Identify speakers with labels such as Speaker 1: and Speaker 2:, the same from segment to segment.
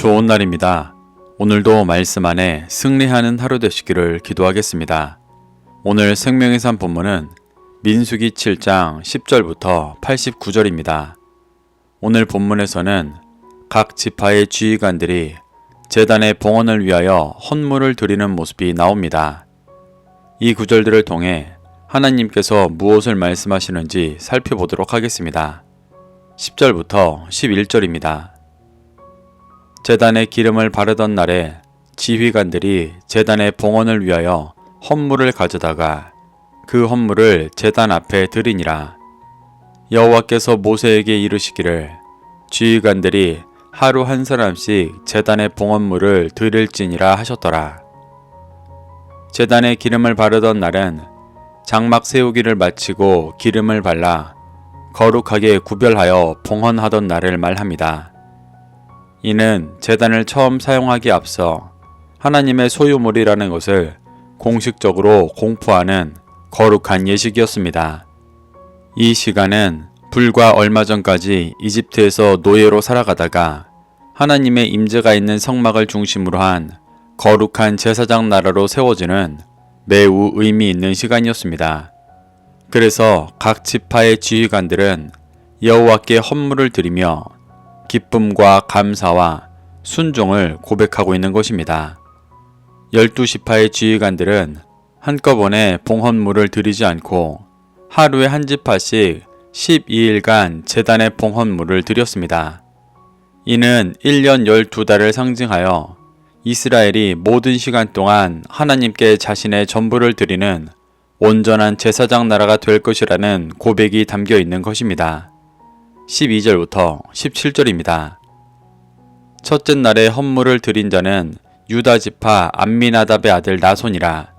Speaker 1: 좋은 날입니다. 오늘도 말씀 안에 승리하는 하루 되시기를 기도하겠습니다. 오늘 생명의 산 본문은 민수기 7장 10절부터 89절입니다. 오늘 본문에서는 각 지파의 지휘관들이 제단의 봉헌을 위하여 헌물을 드리는 모습이 나옵니다. 이 구절들을 통해 하나님께서 무엇을 말씀하시는지 살펴보도록 하겠습니다. 10절부터 11절입니다. 제단에 기름을 바르던 날에 지휘관들이 제단의 봉헌을 위하여 헌물을 가져다가 그 헌물을 제단 앞에 드리니라. 여호와께서 모세에게 이르시기를 지휘관들이 하루 한 사람씩 제단의 봉헌물을 드릴지니라 하셨더라. 제단에 기름을 바르던 날은 장막 세우기를 마치고 기름을 발라 거룩하게 구별하여 봉헌하던 날을 말합니다. 이는 제단을 처음 사용하기에 앞서 하나님의 소유물이라는 것을 공식적으로 공포하는 거룩한 예식이었습니다. 이 시간은 불과 얼마 전까지 이집트에서 노예로 살아가다가 하나님의 임재가 있는 성막을 중심으로 한 거룩한 제사장 나라로 세워지는 매우 의미 있는 시간이었습니다. 그래서 각 지파의 지휘관들은 여호와께 헌물을 드리며 기쁨과 감사와 순종을 고백하고 있는 것입니다. 12지파의 지휘관들은 한꺼번에 봉헌물을 드리지 않고 하루에 한 지파씩 12일간 제단의 봉헌물을 드렸습니다. 이는 1년 12달을 상징하여 이스라엘이 모든 시간 동안 하나님께 자신의 전부를 드리는 온전한 제사장 나라가 될 것이라는 고백이 담겨 있는 것입니다. 12절부터 17절입니다. 첫째 날에 헌물을 드린 자는 유다 지파 암미나답의 아들 나손이라.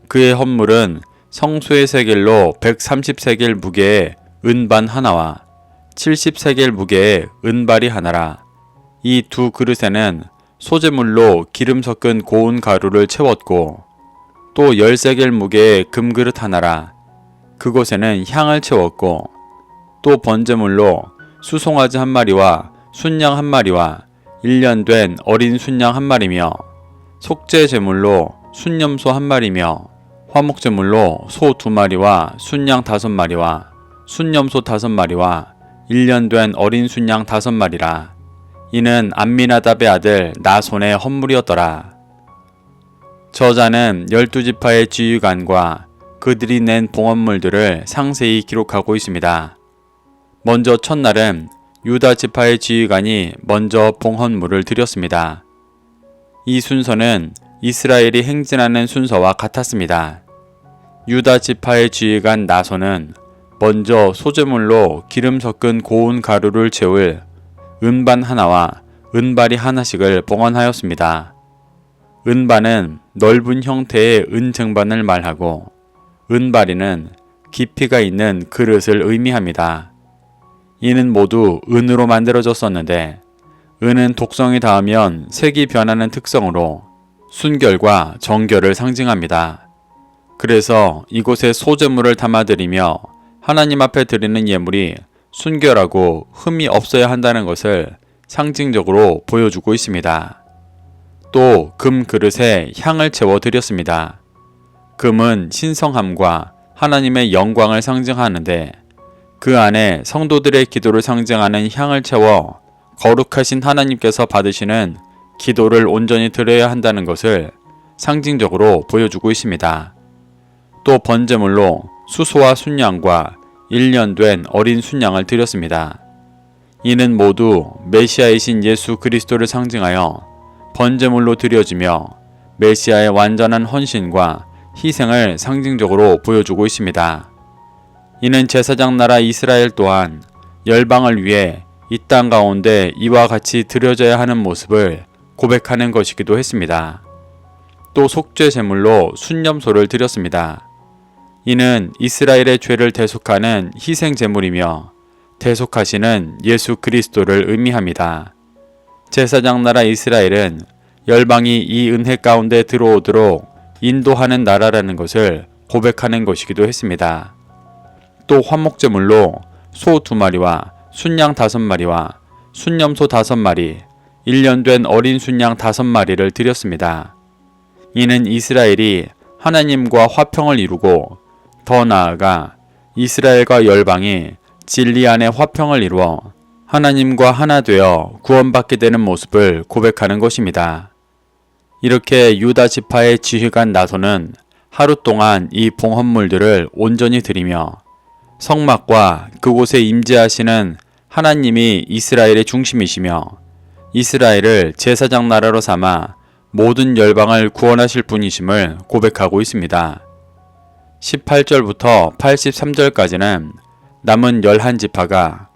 Speaker 1: 그의 헌물은 성소의 세겔로 130세겔 무게의 은반 하나와 70세겔 무게의 은발이 하나라. 이 두 그릇에는 소재물로 기름 섞은 고운 가루를 채웠고 또 10세겔 무게의 금그릇 하나라. 그곳에는 향을 채웠고 또 번제물로 수송아지 한 마리와 순양 한 마리와 1년 된 어린 순양 한 마리며 속죄 제물로 순염소 한 마리며 화목제물로 소 2마리와 순양 5마리와 순염소 5마리와 1년 된 어린 순양 5마리라. 이는 암미나답의 아들 나손의 헌물이었더라. 저자는 12지파의 지휘관과 그들이 낸 봉헌물들을 상세히 기록하고 있습니다. 먼저 첫날은 유다 지파의 지휘관이 먼저 봉헌물을 드렸습니다. 이 순서는 이스라엘이 행진하는 순서와 같았습니다. 유다 지파의 지휘관 나손은 먼저 소재물로 기름 섞은 고운 가루를 채울 은반 하나와 은발이 하나씩을 봉헌하였습니다. 은반은 넓은 형태의 은쟁반을 말하고 은발이는 깊이가 있는 그릇을 의미합니다. 이는 모두 은으로 만들어졌었는데 은은 독성이 닿으면 색이 변하는 특성으로 순결과 정결을 상징합니다. 그래서 이곳에 소재물을 담아드리며 하나님 앞에 드리는 예물이 순결하고 흠이 없어야 한다는 것을 상징적으로 보여주고 있습니다. 또 금 그릇에 향을 채워 드렸습니다. 금은 신성함과 하나님의 영광을 상징하는데 그 안에 성도들의 기도를 상징하는 향을 채워 거룩하신 하나님께서 받으시는 기도를 온전히 드려야 한다는 것을 상징적으로 보여주고 있습니다. 또 번제물로 수소와 순양과 1년 된 어린 순양을 드렸습니다. 이는 모두 메시아이신 예수 그리스도를 상징하여 번제물로 드려지며 메시아의 완전한 헌신과 희생을 상징적으로 보여주고 있습니다. 이는 제사장 나라 이스라엘 또한 열방을 위해 이 땅 가운데 이와 같이 드려져야 하는 모습을 고백하는 것이기도 했습니다. 또 속죄 제물로 순염소를 드렸습니다. 이는 이스라엘의 죄를 대속하는 희생 제물이며 대속하시는 예수 그리스도를 의미합니다. 제사장 나라 이스라엘은 열방이 이 은혜 가운데 들어오도록 인도하는 나라라는 것을 고백하는 것이기도 했습니다. 또 화목제물로 소 2마리와 순양 5마리와 순염소 5마리, 1년 된 어린 순양 5마리를 드렸습니다. 이는 이스라엘이 하나님과 화평을 이루고 더 나아가 이스라엘과 열방이 진리 안에 화평을 이루어 하나님과 하나 되어 구원받게 되는 모습을 고백하는 것입니다. 이렇게 유다 지파의 지휘관 나손은 하루 동안 이 봉헌물들을 온전히 드리며 성막과 그곳에 임재하시는 하나님이 이스라엘의 중심이시며 이스라엘을 제사장 나라로 삼아 모든 열방을 구원하실 분이심을 고백하고 있습니다. 18절부터 83절까지는 남은 11지파가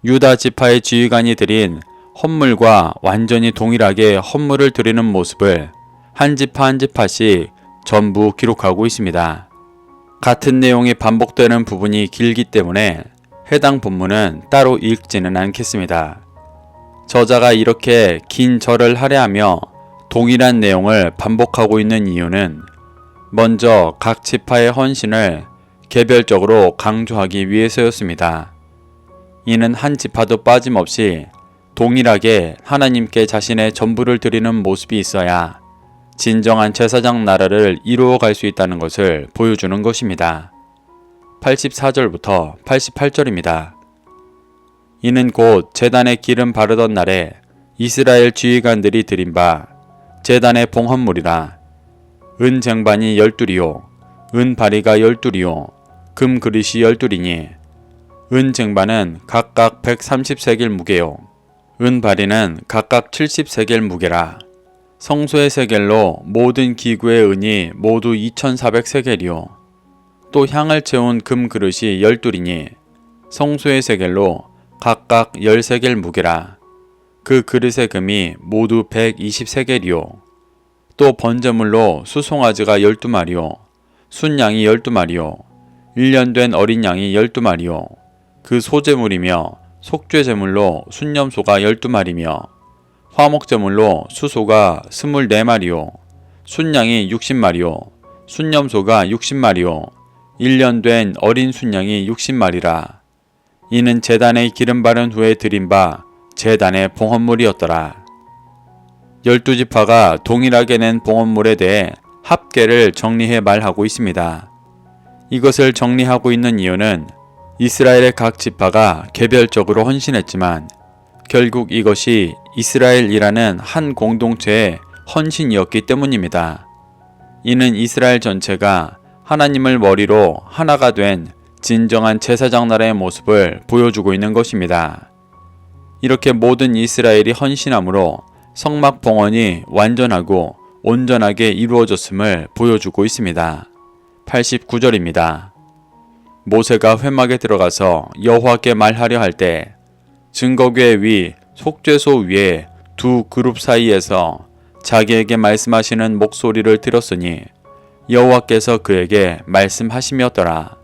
Speaker 1: 유다 지파의 지휘관이 드린 헌물과 완전히 동일하게 헌물을 드리는 모습을 한 지파 한 지파씩 전부 기록하고 있습니다. 같은 내용이 반복되는 부분이 길기 때문에 해당 본문은 따로 읽지는 않겠습니다. 저자가 이렇게 긴 절을 할애하며 동일한 내용을 반복하고 있는 이유는 먼저 각 지파의 헌신을 개별적으로 강조하기 위해서였습니다. 이는 한 지파도 빠짐없이 동일하게 하나님께 자신의 전부를 드리는 모습이 있어야 진정한 제사장 나라를 이루어 갈 수 있다는 것을 보여주는 것입니다. 84절부터 88절입니다. 이는 곧 제단에 기름 바르던 날에 이스라엘 지휘관들이 드린 바 제단의 봉헌물이라. 은 쟁반이 12리요 은 바리가 12리요 금 그릇이 12리니 은 쟁반은 각각 130세겔 무게요 은 바리는 각각 70세겔 무게라. 성소의 세겔로 모든 기구의 은이 모두 2400세겔이요 또 향을 채운 금 그릇이 12리니 성소의 세겔로 각각 10세겔 무게라. 그 그릇의 금이 모두 120세겔이요 또 번제물로 수송아지가 12마리요 순양이 12마리요 1년 된 어린 양이 12마리요 그 소제물이며 속죄제물로 순염소가 12마리며 화목제물로 수소가 24마리요 순양이 60마리요 순염소가 60마리요 1년 된 어린 순양이 60마리라. 이는 제단에 기름 바른 후에 드린 바 제단의 봉헌물이었더라. 12지파가 동일하게 낸 봉헌물에 대해 합계를 정리해 말하고 있습니다. 이것을 정리하고 있는 이유는 이스라엘의 각 지파가 개별적으로 헌신했지만 결국 이것이 이스라엘이라는 한 공동체의 헌신이었기 때문입니다. 이는 이스라엘 전체가 하나님을 머리로 하나가 된 진정한 제사장 나라의 모습을 보여주고 있는 것입니다. 이렇게 모든 이스라엘이 헌신함으로 성막 봉헌이 완전하고 온전하게 이루어졌음을 보여주고 있습니다. 89절입니다. 모세가 회막에 들어가서 여호와께 말하려 할 때 증거궤 위 속죄소 위에 두 그룹 사이에서 자기에게 말씀하시는 목소리를 들었으니 여호와께서 그에게 말씀하심이었더라.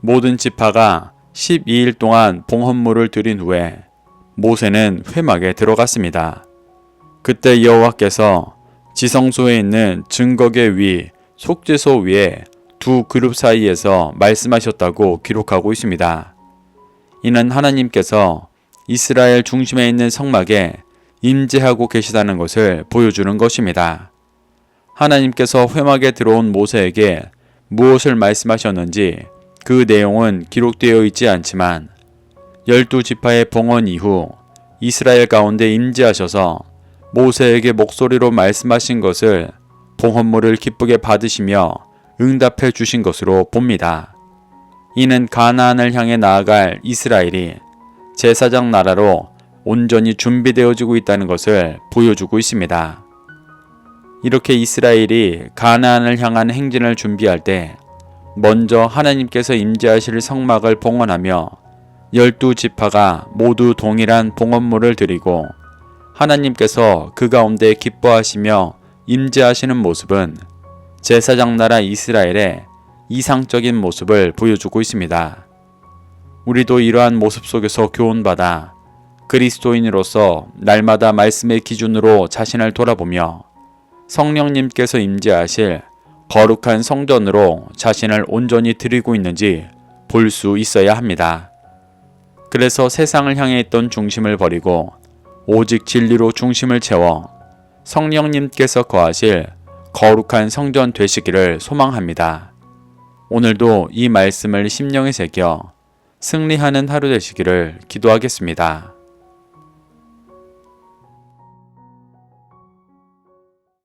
Speaker 1: 모든 지파가 12일 동안 봉헌물을 드린 후에 모세는 회막에 들어갔습니다. 그때 여호와께서 지성소에 있는 증거궤 위 속죄소 위에 두 그룹 사이에서 말씀하셨다고 기록하고 있습니다. 이는 하나님께서 이스라엘 중심에 있는 성막에 임재하고 계시다는 것을 보여주는 것입니다. 하나님께서 회막에 들어온 모세에게 무엇을 말씀하셨는지 그 내용은 기록되어 있지 않지만 12지파의 봉헌 이후 이스라엘 가운데 임재하셔서 모세에게 목소리로 말씀하신 것을 봉헌물을 기쁘게 받으시며 응답해 주신 것으로 봅니다. 이는 가나안을 향해 나아갈 이스라엘이 제사장 나라로 온전히 준비되어지고 있다는 것을 보여주고 있습니다. 이렇게 이스라엘이 가나안을 향한 행진을 준비할 때 먼저 하나님께서 임재하실 성막을 봉헌하며 12지파가 모두 동일한 봉헌물을 드리고 하나님께서 그 가운데 기뻐하시며 임재하시는 모습은 제사장 나라 이스라엘의 이상적인 모습을 보여주고 있습니다. 우리도 이러한 모습 속에서 교훈받아 그리스도인으로서 날마다 말씀의 기준으로 자신을 돌아보며 성령님께서 임재하실 거룩한 성전으로 자신을 온전히 드리고 있는지 볼 수 있어야 합니다. 그래서 세상을 향해 있던 중심을 버리고 오직 진리로 중심을 채워 성령님께서 거하실 거룩한 성전 되시기를 소망합니다. 오늘도 이 말씀을 심령에 새겨 승리하는 하루 되시기를 기도하겠습니다.